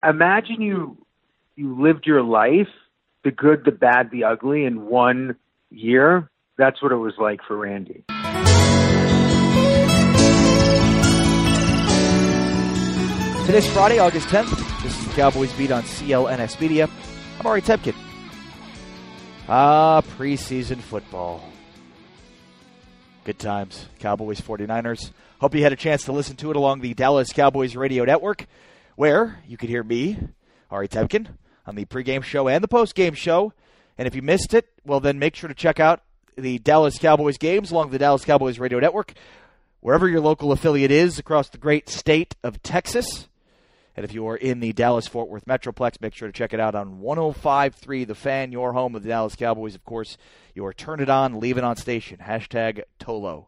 imagine you lived your life, the good, the bad, the ugly, in 1 year. That's what it was like for Randy. Today's Friday, August 10th. This is the Cowboys Beat on CLNS Media. I'm Ari Tepkin. Preseason football. Good times. Cowboys 49ers. Hope you had a chance to listen to it along the Dallas Cowboys radio network, where you could hear me, Ari Tepkin, on the pregame show and the postgame show. And if you missed it, well, then make sure to check out the Dallas Cowboys games along the Dallas Cowboys radio network, wherever your local affiliate is across the great state of Texas. And if you are in the Dallas-Fort Worth Metroplex, make sure to check it out on 105.3 The Fan, your home of the Dallas Cowboys. Of course, your turn it on, leave it on station. Hashtag Tolo.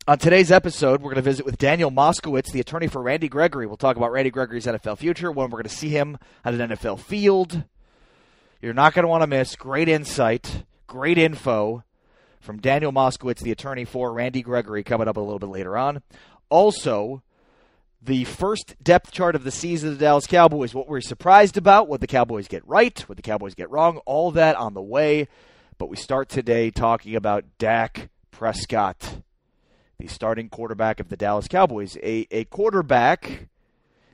On today's episode, we're going to visit with Daniel Moskowitz, the attorney for Randy Gregory. We'll talk about Randy Gregory's NFL future, when we're going to see him on an NFL field. You're not going to want to miss great insight, great info from Daniel Moskowitz, the attorney for Randy Gregory, coming up a little bit later on. Also, the first depth chart of the season of the Dallas Cowboys, what we're surprised about, what the Cowboys get right, what the Cowboys get wrong, all that on the way. But we start today talking about Dak Prescott, the starting quarterback of the Dallas Cowboys. A quarterback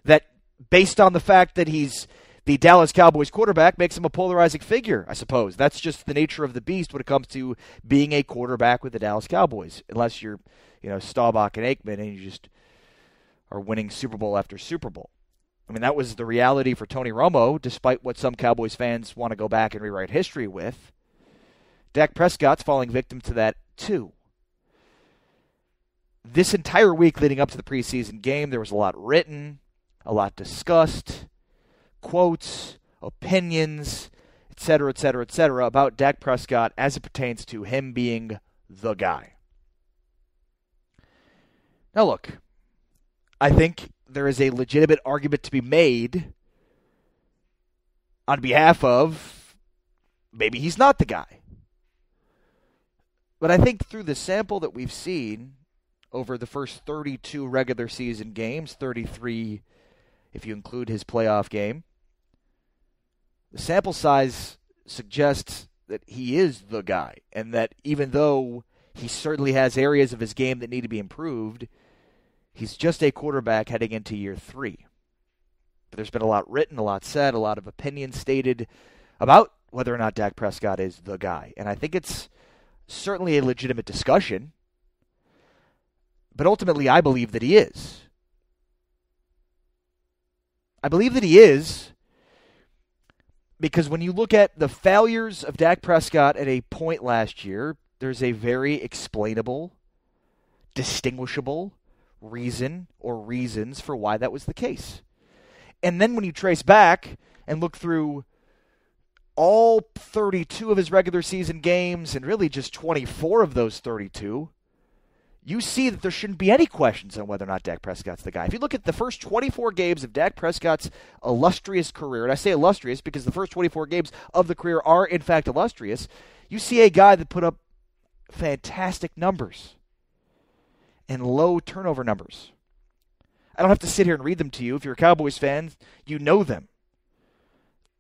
that, based on the fact that he's the Dallas Cowboys quarterback, makes him a polarizing figure, I suppose. That's just the nature of the beast when it comes to being a quarterback with the Dallas Cowboys. Unless you're, Staubach and Aikman and you just are winning Super Bowl after Super Bowl. I mean, that was the reality for Tony Romo, despite what some Cowboys fans want to go back and rewrite history with. Dak Prescott's falling victim to that, too. This entire week leading up to the preseason game, there was a lot written, a lot discussed, quotes, opinions, etc., about Dak Prescott as it pertains to him being the guy. Now, look, I think there is a legitimate argument to be made on behalf of maybe he's not the guy. But I think through the sample that we've seen over the first 32 regular season games, 33 if you include his playoff game, the sample size suggests that he is the guy, and that even though he certainly has areas of his game that need to be improved, he's just a quarterback heading into year 3. But there's been a lot written, a lot said, a lot of opinions stated about whether or not Dak Prescott is the guy. And I think it's certainly a legitimate discussion. But ultimately, I believe that he is. I believe that he is because when you look at the failures of Dak Prescott at a point last year, there's a very explainable, distinguishable reason or reasons for why that was the case. And then when you trace back and look through all 32 of his regular season games, and really just 24 of those 32, you see that there shouldn't be any questions on whether or not Dak Prescott's the guy. If you look at the first 24 games of Dak Prescott's illustrious career, and I say illustrious because the first 24 games of the career are in fact illustrious, you see a guy that put up fantastic numbers and low turnover numbers. I don't have to sit here and read them to you. If you're a Cowboys fan, you know them.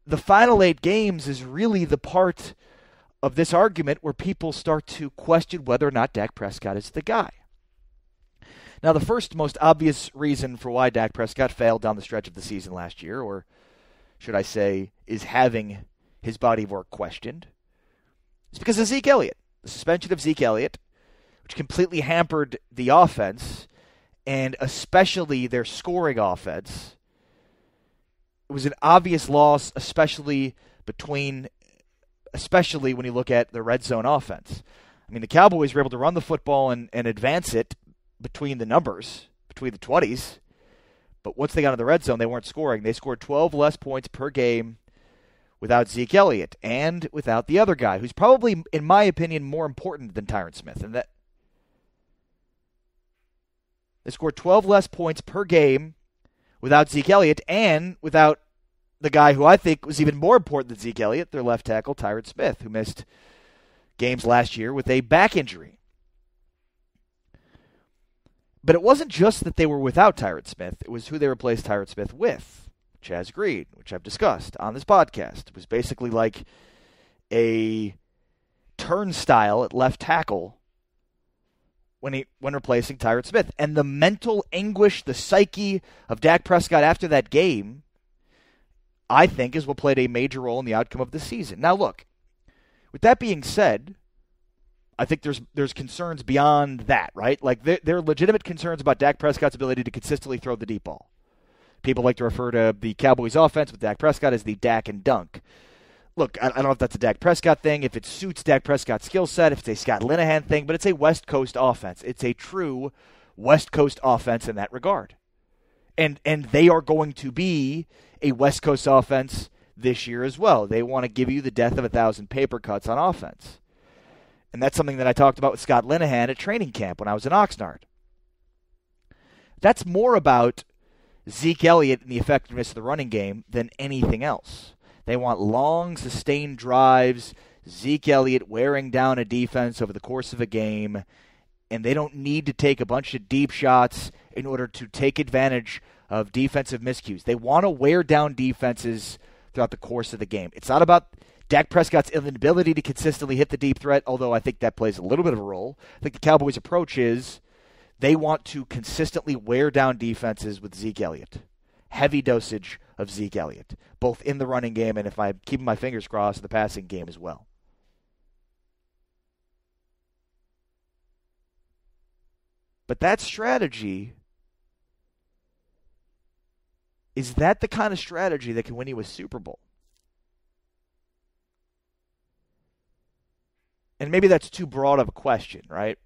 The final 8 games is really the part of this argument where people start to question whether or not Dak Prescott is the guy. Now, the first most obvious reason for why Dak Prescott failed down the stretch of the season last year, or should I say, is having his body of work questioned, is because of Zeke Elliott. The suspension of Zeke Elliott, which completely hampered the offense, and especially their scoring offense. It was an obvious loss, especially when you look at the red zone offense. I mean, the Cowboys were able to run the football and advance it between the numbers, between the 20s, but once they got in the red zone, they weren't scoring. They scored 12 less points per game without Zeke Elliott and without the other guy, who's probably, in my opinion, more important than Tyron Smith, and that they scored 12 less points per game without Zeke Elliott and without the guy who I think was even more important than Zeke Elliott, their left tackle, Tyron Smith, who missed games last year with a back injury. But it wasn't just that they were without Tyron Smith. It was who they replaced Tyron Smith with. Chaz Green, which I've discussed on this podcast. It was basically like a turnstile at left tackle when replacing Tyron Smith. And the mental anguish, the psyche of Dak Prescott after that game, I think, is what played a major role in the outcome of the season. Now, look, with that being said, I think there's concerns beyond that, right? Like, there are legitimate concerns about Dak Prescott's ability to consistently throw the deep ball. People like to refer to the Cowboys offense with Dak Prescott as the Dak and dunk. Look, I don't know if that's a Dak Prescott thing, if it suits Dak Prescott's skill set, if it's a Scott Linehan thing, but it's a West Coast offense. It's a true West Coast offense in that regard. And they are going to be a West Coast offense this year as well. They want to give you the death of 1,000 paper cuts on offense. And that's something that I talked about with Scott Linehan at training camp when I was in Oxnard. That's more about Zeke Elliott and the effectiveness of the running game than anything else. They want long, sustained drives, Zeke Elliott wearing down a defense over the course of a game, and they don't need to take a bunch of deep shots in order to take advantage of defensive miscues. They want to wear down defenses throughout the course of the game. It's not about Dak Prescott's inability to consistently hit the deep threat, although I think that plays a little bit of a role. I think the Cowboys' approach is they want to consistently wear down defenses with Zeke Elliott. Heavy dosage of Zeke Elliott, both in the running game and, if I'm keeping my fingers crossed, the passing game as well. But that strategy, is that the kind of strategy that can win you a Super Bowl? And maybe that's too broad of a question, right?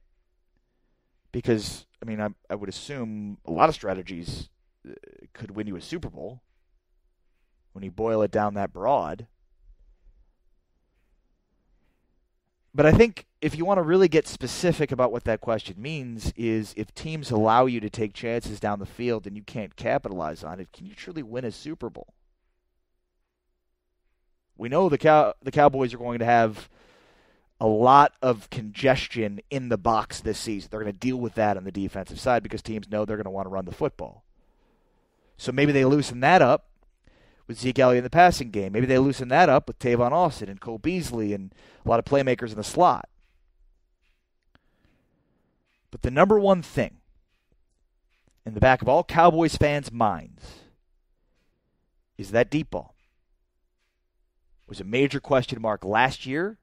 Because, I mean, I would assume a lot of strategies could win you a Super Bowl when you boil it down that broad. But I think if you want to really get specific about what that question means is if teams allow you to take chances down the field and you can't capitalize on it, can you truly win a Super Bowl? We know the Cowboys are going to have a lot of congestion in the box this season. They're going to deal with that on the defensive side because teams know they're going to want to run the football. So maybe they loosen that up with Zeke Elliott in the passing game. Maybe they loosen that up with Tavon Austin and Cole Beasley and a lot of playmakers in the slot. But the number one thing in the back of all Cowboys fans' minds is that deep ball. It was a major question mark last year,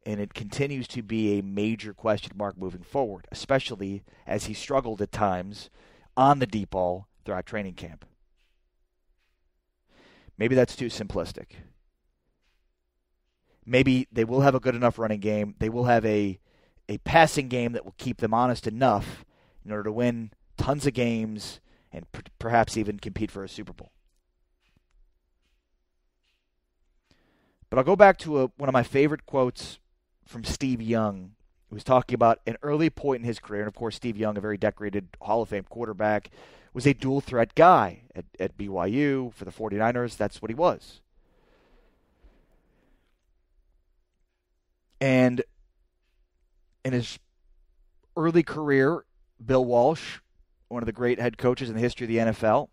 and it continues to be a major question mark moving forward, especially as he struggled at times on the deep ball throughout training camp. Maybe that's too simplistic. Maybe they will have a good enough running game. They will have a passing game that will keep them honest enough in order to win tons of games and perhaps even compete for a Super Bowl. But I'll go back to one of my favorite quotes from Steve Young, who was talking about an early point in his career. And, of course, Steve Young, a very decorated Hall of Fame quarterback, was a dual-threat guy at BYU for the 49ers. That's what he was. And in his early career, Bill Walsh, one of the great head coaches in the history of the NFL,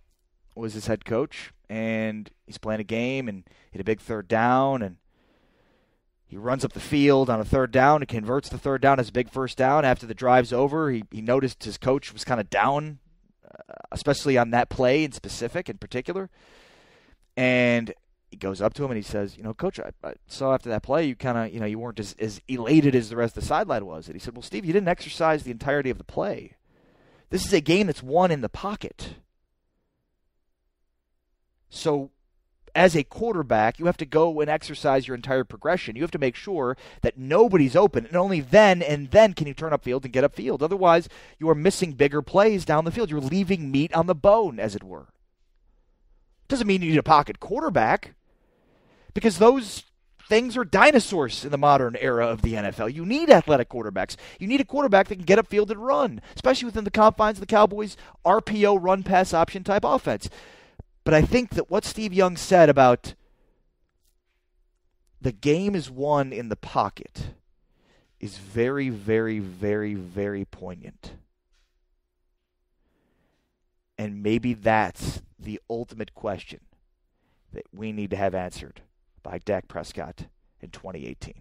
was his head coach. And he's playing a game and hit a big third down. And he runs up the field on a third down and converts the third down as a big first down. After the drive's over, he noticed his coach was kind of down, especially on that play in particular. And he goes up to him and he says, Coach, I saw after that play you kind of, you weren't as elated as the rest of the sideline was. And he said, well, Steve, you didn't exercise the entirety of the play. This is a game that's won in the pocket. So as a quarterback, you have to go and exercise your entire progression. You have to make sure that nobody's open, and only then can you turn upfield and get upfield. Otherwise, you are missing bigger plays down the field. You're leaving meat on the bone, as it were. Doesn't mean you need a pocket quarterback, because those things are dinosaurs in the modern era of the NFL. You need athletic quarterbacks. You need a quarterback that can get upfield and run, especially within the confines of the Cowboys' RPO run-pass option type offense. But I think that what Steve Young said about the game is won in the pocket is very, very, very, very poignant. And maybe that's the ultimate question that we need to have answered by Dak Prescott in 2018.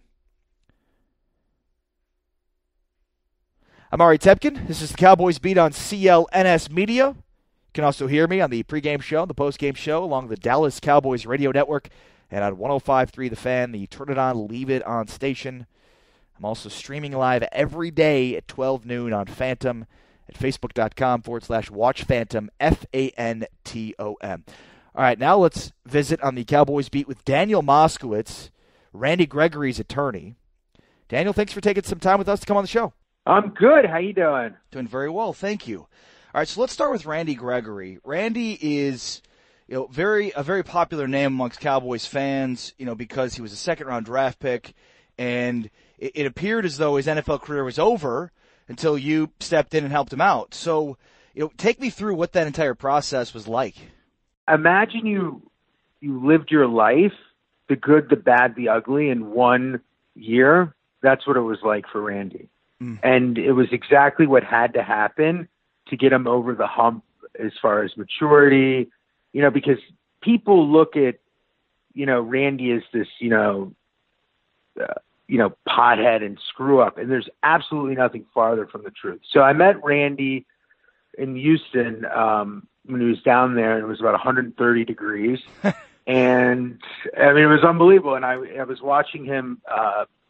I'm Ari Tepkin. This is the Cowboys Beat on CLNS Media. You can also hear me on the pregame show, the postgame show, along the Dallas Cowboys radio network, and on 105.3 The Fan, the Turn It On, Leave It On station. I'm also streaming live every day at 12 noon on Phantom at facebook.com/watchphantom, Phantom. All right, now let's visit on the Cowboys Beat with Daniel Moskowitz, Randy Gregory's attorney. Daniel, thanks for taking some time with us to come on the show. I'm good. How you doing? Doing very well, thank you. All right, so let's start with Randy Gregory. Randy is, a very popular name amongst Cowboys fans, because he was a second-round draft pick, and it appeared as though his NFL career was over until you stepped in and helped him out. So, take me through what that entire process was like. Imagine you lived your life, the good, the bad, the ugly, in 1 year. That's what it was like for Randy. And it was exactly what had to happen to get him over the hump as far as maturity, because people look at, Randy as this, pothead and screw up. And there's absolutely nothing farther from the truth. So I met Randy in Houston when he was down there, and it was about 130 degrees. And I mean, it was unbelievable. And I was watching him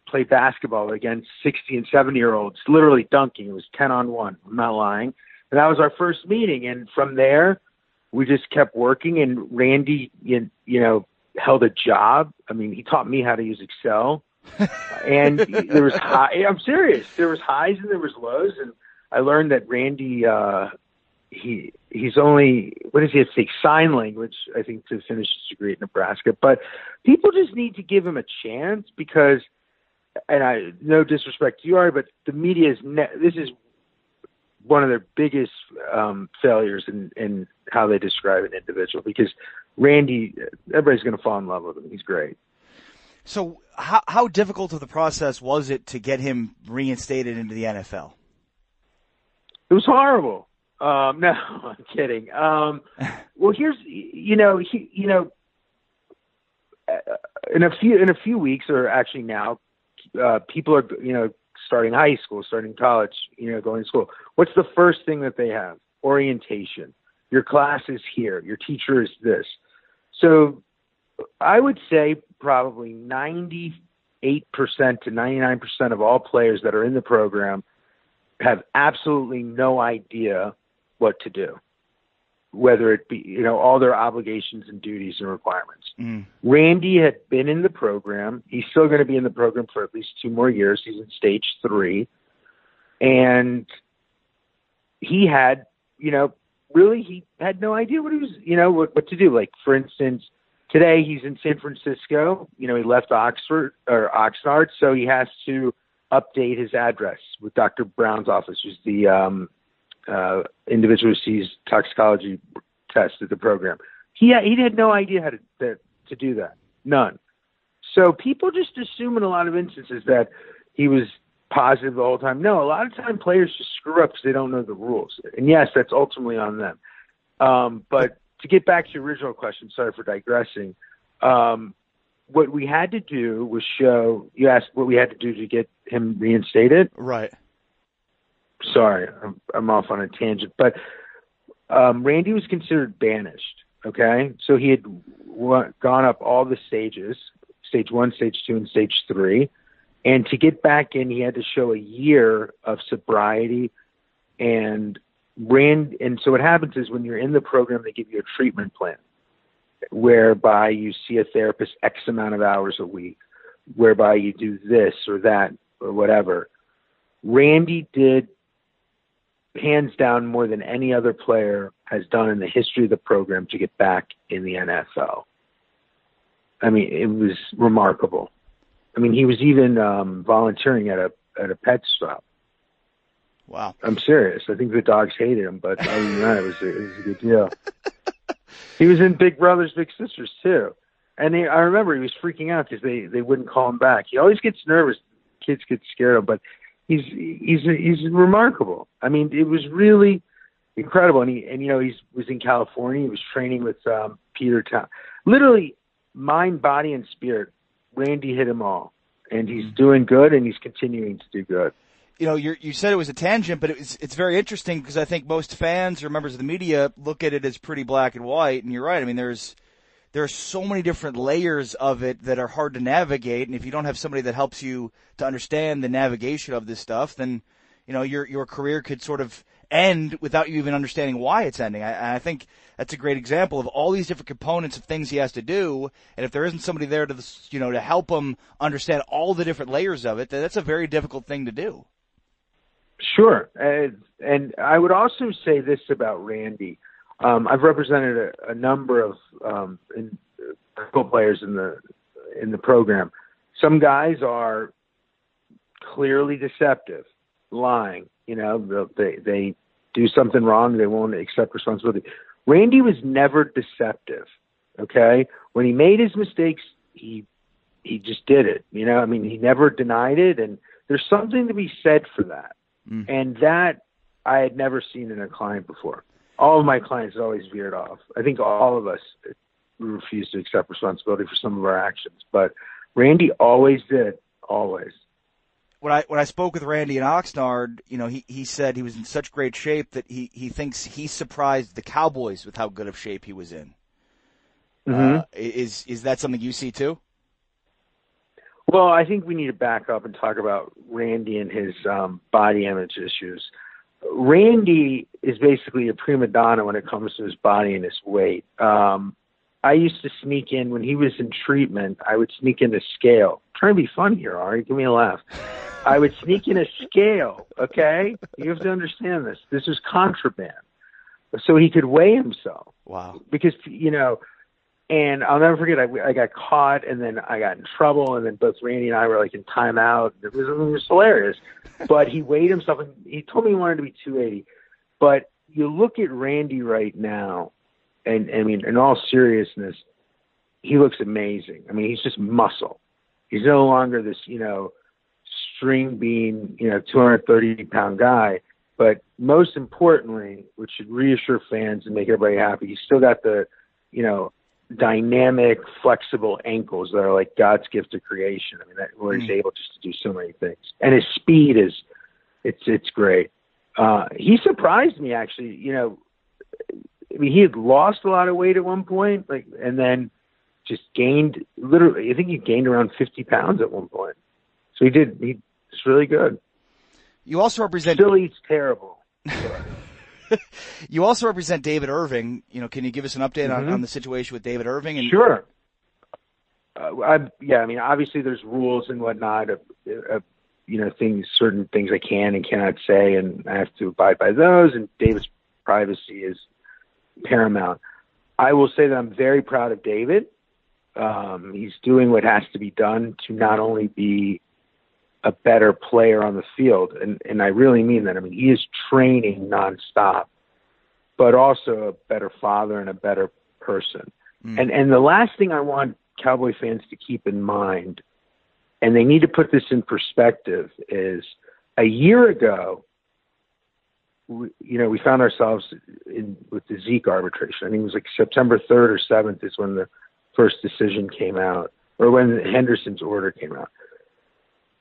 play basketball against 60 and 70-year-olds, literally dunking. It was 10-on-1. I'm not lying. And that was our first meeting. And from there, we just kept working. And Randy, held a job. I mean, he taught me how to use Excel. And there was I'm serious. There was highs and there was lows. And I learned that Randy, he's only, what does he have to take? Sign language, I think, to finish his degree at Nebraska. But people just need to give him a chance because, and no disrespect to you, Ari, but the media this is one of their biggest failures in how they describe an individual, because Randy, everybody's going to fall in love with him. He's great. So how difficult of the process was it to get him reinstated into the NFL? It was horrible. No, I'm kidding. Well, here's, in a few weeks, or actually now, people are, starting high school, starting college, going to school. What's the first thing that they have? Orientation. Your class is here. Your teacher is this. So I would say probably 98% to 99% of all players that are in the program have absolutely no idea what to do, whether it be, all their obligations and duties and requirements. Randy had been in the program. He's still going to be in the program for at least 2 more years. He's in stage 3. And he had, really, he had no idea what he was, what to do. Like, for instance, today he's in San Francisco. He left Oxnard, so he has to update his address with Dr. Brown's office, who's the individual who sees toxicology tests at the program. He had no idea how to do that. None. So people just assume in a lot of instances that he was positive the whole time. No, a lot of time players just screw up because they don't know the rules. And yes, that's ultimately on them. But to get back to your original question, sorry for digressing, what we had to do was you asked what we had to do to get him reinstated? Right. Sorry, I'm off on a tangent. But Randy was considered banished, okay? So he had gone up all the stages, stage 1, stage 2, and stage 3. And to get back in, he had to show a year of sobriety. And so what happens is when you're in the program, they give you a treatment plan whereby you see a therapist X amount of hours a week, whereby you do this or that or whatever. Randy did hands down more than any other player has done in the history of the program to get back in the NFL. I mean, it was remarkable. I mean, he was even volunteering at a pet stop. Wow. I'm serious. I think the dogs hated him, but other than that, it was a good deal. He was in Big Brothers Big Sisters too, and I remember he was freaking out because they wouldn't call him back. He always gets nervous. Kids get scared of him, but he's remarkable. I mean, it was really incredible. And he was in California. He was training with Peter Town. Literally, mind, body, and spirit. Randy hit them all, and he's doing good, and he's continuing to do good. You said it was a tangent, but it's very interesting because I think most fans or members of the media look at it as pretty black and white, and you're right. I mean, there are so many different layers of it that are hard to navigate, and if you don't have somebody that helps you to understand the navigation of this stuff, then your career could sort of end without you even understanding why it's ending. I think that's a great example of all these different components of things he has to do, and if there isn't somebody there to help him understand all the different layers of it, then that's a very difficult thing to do. Sure, and I would also say this about Randy. I've represented a number of football players in the program. Some guys are clearly deceptive, lying. They do something wrong, they won't accept responsibility. Randy was never deceptive. Okay, when he made his mistakes, he just did it. He never denied it, and there's something to be said for that. And that I had never seen in a client before. All of my clients always veered off. I think all of us refused to accept responsibility for some of our actions, but Randy always did, always. When I spoke with Randy in Oxnard, he said he was in such great shape that he thinks he surprised the Cowboys with how good of shape he was in. Mm-hmm. Is that something you see too? Well, I think we need to back up and talk about Randy and his body image issues. Randy is basically a prima donna when it comes to his body and his weight. I used to sneak in when he was in treatment. I would sneak in a scale. I'm trying to be fun here, Ari. Give me a laugh. I would sneak in a scale. Okay, you have to understand this. This is contraband, so he could weigh himself. Wow. Because and I'll never forget. I got caught, and then I got in trouble, and then both Randy and I were in timeout. It was hilarious. But he weighed himself, and he told me he wanted to be 280. But you look at Randy right now, and in all seriousness, he looks amazing. He's just muscle. He's no longer this, string bean, 230-pound guy. But most importantly, which should reassure fans and make everybody happy, he's still got the, dynamic, flexible ankles that are like God's gift to creation. Where he's able just to do so many things, and his speed is, it's great. He surprised me actually. He had lost a lot of weight at one point, and then just gained literally. I think he gained around 50 pounds at one point. So he did. He's really good. You also represent. Still eats terrible. You also represent David Irving. Can you give us an update on the situation with David Irving? Sure. Obviously there's rules and whatnot of certain things I can and cannot say, and I have to abide by those, and David's privacy is paramount. I will say that I'm very proud of David. He's doing what has to be done to not only be a better player on the field, and I really mean that. He is training nonstop, but also a better father and a better person. And the last thing I want Cowboy fans to keep in mind, and they need to put this in perspective, is a year ago, we found ourselves with the Zeke arbitration. I think it was September 3rd or 7th is when the first decision came out, or when Henderson's order came out.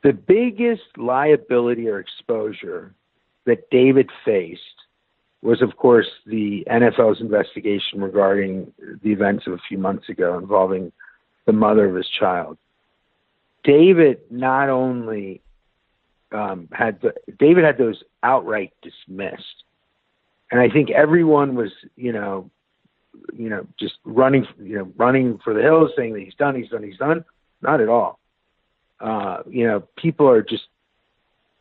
The biggest liability or exposure that David faced was, of course, the NFL's investigation regarding the events of a few months ago involving the mother of his child. David not only had those outright dismissed, and I think everyone was, just running for the hills, saying that he's done. Not at all. People are just,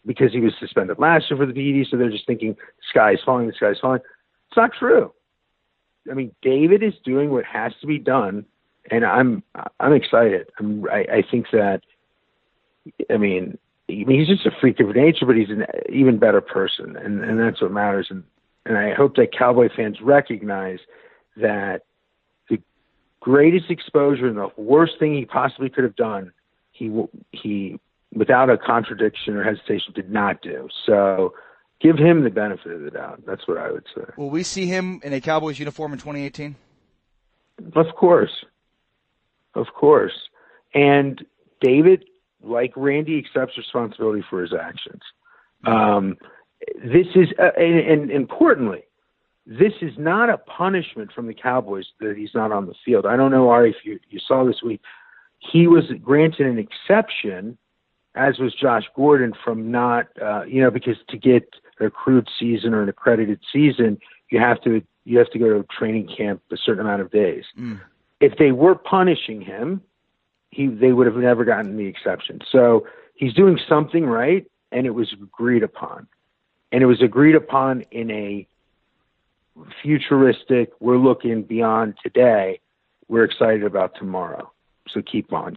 because he was suspended last year for the PED, so they're just thinking the sky is falling. It's not true. David is doing what has to be done, and I'm excited. I think that, he's just a freak of nature, but he's an even better person, and that's what matters. And I hope that Cowboy fans recognize that the greatest exposure and the worst thing he possibly could have done, he without a contradiction or hesitation did not do. So Give him the benefit of the doubt. That's what I would say. Will we see him in a Cowboys uniform in 2018? Of course. Of course. And David, like Randy, accepts responsibility for his actions. This is, and importantly, this is not a punishment from the Cowboys that he's not on the field. I don't know, Ari, if you saw this week. He was granted an exception, as was Josh Gordon, from not, because to get an accrued season or an accredited season, you have to go to training camp a certain amount of days. If they were punishing him, they would have never gotten the exception. So he's doing something right, and it was agreed upon. And it was agreed upon in a futuristic, we're looking beyond today, we're excited about tomorrow. So keep on.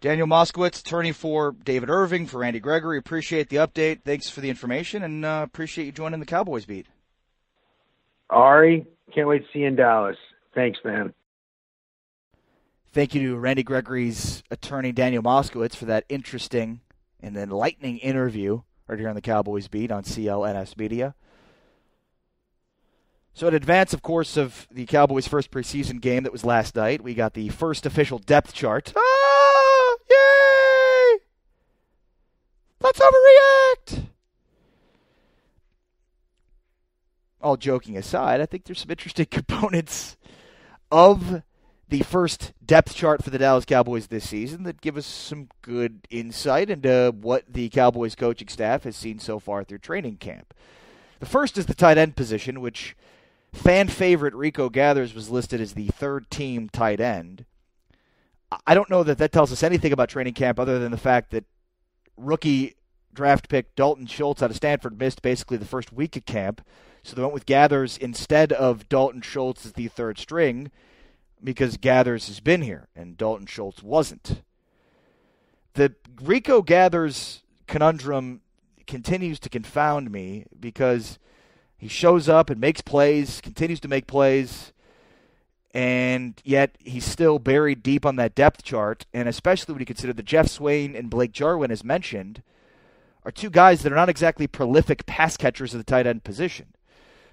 Daniel Moskowitz, attorney for David Irving, for Randy Gregory. Appreciate the update. Thanks for the information, and appreciate you joining the Cowboys beat. Ari, can't wait to see you in Dallas. Thanks, man. Thank you to Randy Gregory's attorney, Daniel Moskowitz, for that interesting and enlightening interview right here on the Cowboys beat on CLNS Media. So in advance, of course, of the Cowboys' first preseason game that was last night, we got the first official depth chart. Ah! Yay! Let's overreact! All joking aside, I think there's some interesting components of the first depth chart for the Dallas Cowboys this season that give us some good insight into what the Cowboys coaching staff has seen so far through training camp. The first is the tight end position, which fan favorite Rico Gathers was listed as the third-team tight end. I don't know that tells us anything about training camp other than the fact that rookie draft pick Dalton Schultz out of Stanford missed basically the first week of camp, so they went with Gathers instead of Dalton Schultz as the third string because Gathers has been here and Dalton Schultz wasn't. The Rico Gathers conundrum continues to confound me because he shows up and makes plays, continues to make plays, and yet he's still buried deep on that depth chart, and especially when you consider that Jeff Swain and Blake Jarwin, as mentioned, are two guys that are not exactly prolific pass catchers of the tight end position.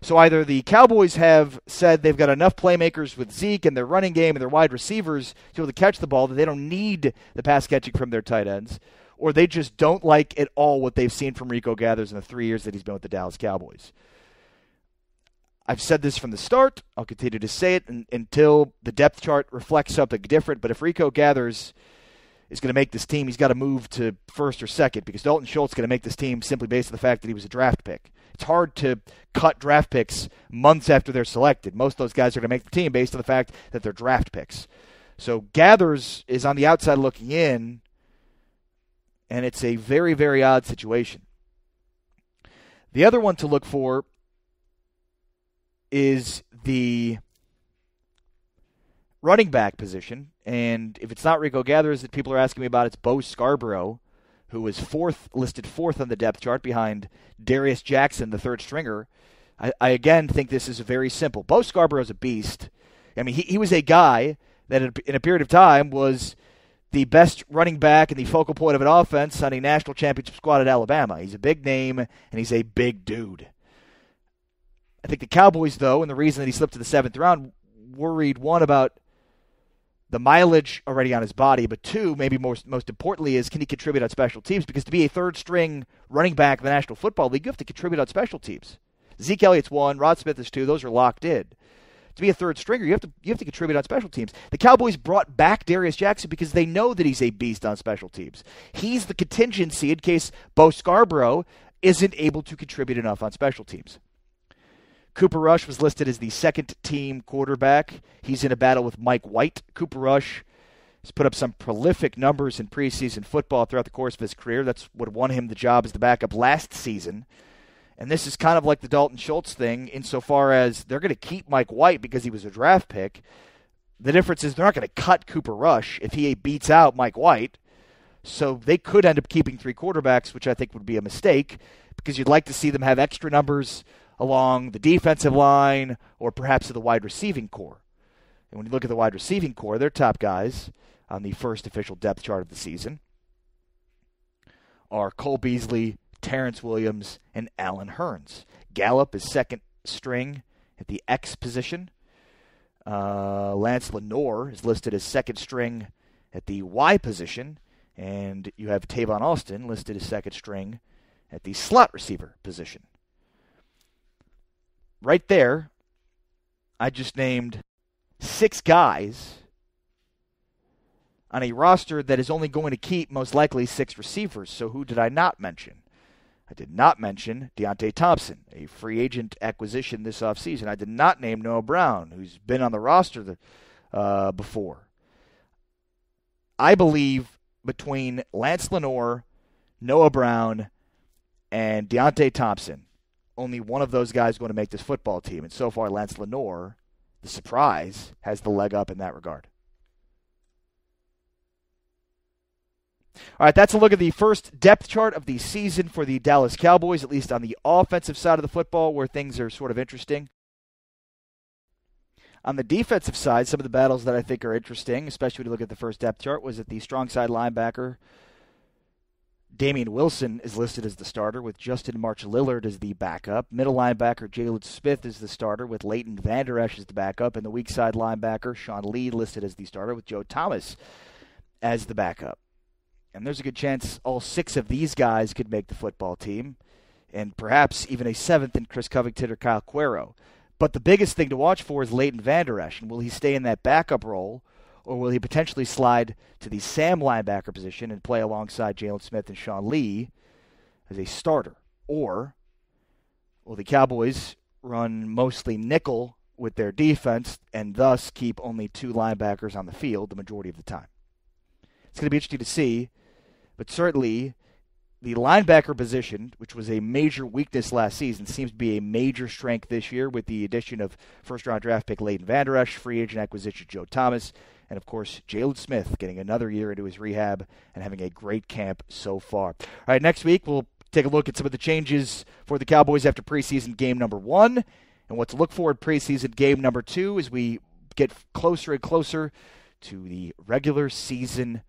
So either the Cowboys have said they've got enough playmakers with Zeke and their running game and their wide receivers to be able to catch the ball that they don't need the pass catching from their tight ends, or they just don't like at all what they've seen from Rico Gathers in the 3 years that he's been with the Dallas Cowboys. I've said this from the start. I'll continue to say it until the depth chart reflects something different. But if Rico Gathers is going to make this team, he's got to move to first or second because Dalton Schultz is going to make this team simply based on the fact that he was a draft pick. It's hard to cut draft picks months after they're selected. Most of those guys are going to make the team based on the fact that they're draft picks. So Gathers is on the outside looking in, and it's a very, very odd situation. The other one to look for is the running back position. And if it's not Rico Gathers that people are asking me about, it's Bo Scarborough, who was listed fourth on the depth chart behind Darius Jackson, the third stringer. I again think this is very simple. Bo Scarborough is a beast. I mean, he was a guy that in a period of time was the best running back and the focal point of an offense on a national championship squad at Alabama. He's a big name, and he's a big dude. I think the Cowboys, though, and the reason that he slipped to the seventh round, worried, one, about the mileage already on his body, but two, maybe most importantly, is can he contribute on special teams? Because to be a third-string running back in the National Football League, you have to contribute on special teams. Zeke Elliott's one, Rod Smith is two. Those are locked in. To be a third stringer, you have to contribute on special teams. The Cowboys brought back Darius Jackson because they know that he's a beast on special teams. He's the contingency in case Bo Scarborough isn't able to contribute enough on special teams. Cooper Rush was listed as the second-team quarterback. He's in a battle with Mike White. Cooper Rush has put up some prolific numbers in preseason football throughout the course of his career. That's what won him the job as the backup last season. And this is kind of like the Dalton Schultz thing insofar as they're going to keep Mike White because he was a draft pick. The difference is they're not going to cut Cooper Rush if he beats out Mike White. So they could end up keeping three quarterbacks, which I think would be a mistake because you'd like to see them have extra numbers along the defensive line or perhaps of the wide receiving core. And when you look at the wide receiving core, their top guys on the first official depth chart of the season are Cole Beasley, Terrence Williams, and Allen Hurns. Gallup is second string at the X position. Lance Lenore is listed as second string at the Y position. And you have Tavon Austin listed as second string at the slot receiver position. Right there, I just named 6 guys on a roster that is only going to keep most likely 6 receivers. So who did I not mention? I did not mention Deontay Thompson, a free agent acquisition this offseason. I did not name Noah Brown, who's been on the roster before. I believe between Lance Lenore, Noah Brown, and Deontay Thompson, only one of those guys is going to make this football team. And so far, Lance Lenore, the surprise, has the leg up in that regard. All right, that's a look at the first depth chart of the season for the Dallas Cowboys, at least on the offensive side of the football, where things are sort of interesting. On the defensive side, some of the battles that I think are interesting, especially when you look at the first depth chart, was that the strong side linebacker Damian Wilson is listed as the starter with Justin March-Lillard as the backup. Middle linebacker Jalen Smith is the starter with Leighton Vander Esch as the backup. And the weak side linebacker Sean Lee listed as the starter with Joe Thomas as the backup. And there's a good chance all 6 of these guys could make the football team, and perhaps even a 7th in Chris Covington or Kyle Cuero. But the biggest thing to watch for is Leighton Vander Esch. And will he stay in that backup role, or will he potentially slide to the Sam linebacker position and play alongside Jalen Smith and Sean Lee as a starter? Or will the Cowboys run mostly nickel with their defense and thus keep only 2 linebackers on the field the majority of the time? It's going to be interesting to see, but certainly the linebacker position, which was a major weakness last season, seems to be a major strength this year with the addition of first-round draft pick Leighton Vander Esch, free agent acquisition Joe Thomas, and, of course, Jalen Smith getting another year into his rehab and having a great camp so far. All right, next week we'll take a look at some of the changes for the Cowboys after preseason game number 1 and what to look for in preseason game number 2 as we get closer and closer to the regular season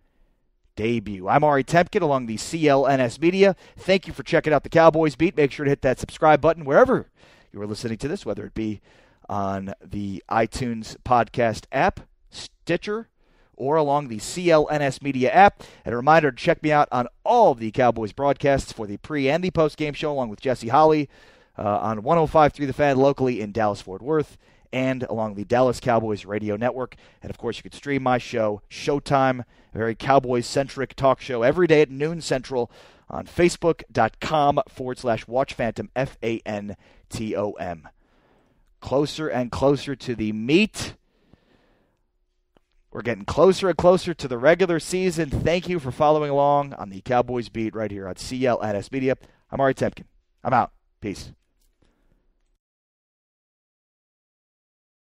debut. I'm Ari Temkin along the CLNS Media. Thank you for checking out the Cowboys Beat. Make sure to hit that subscribe button wherever you are listening to this, whether it be on the iTunes podcast app, Stitcher, or along the CLNS Media app. And a reminder to check me out on all of the Cowboys broadcasts for the pre- and the post-game show, along with Jesse Holley on 105.3 The Fan locally in Dallas-Fort Worth, and along the Dallas Cowboys radio network. And, of course, you can stream my show, Showtime, a very Cowboys-centric talk show, every day at noon Central on Facebook.com/WatchPhantom, FANTOM. Closer and closer to the meat. We're getting closer and closer to the regular season. Thank you for following along on the Cowboys Beat right here on CLNS Media. I'm Ari Temkin. I'm out. Peace.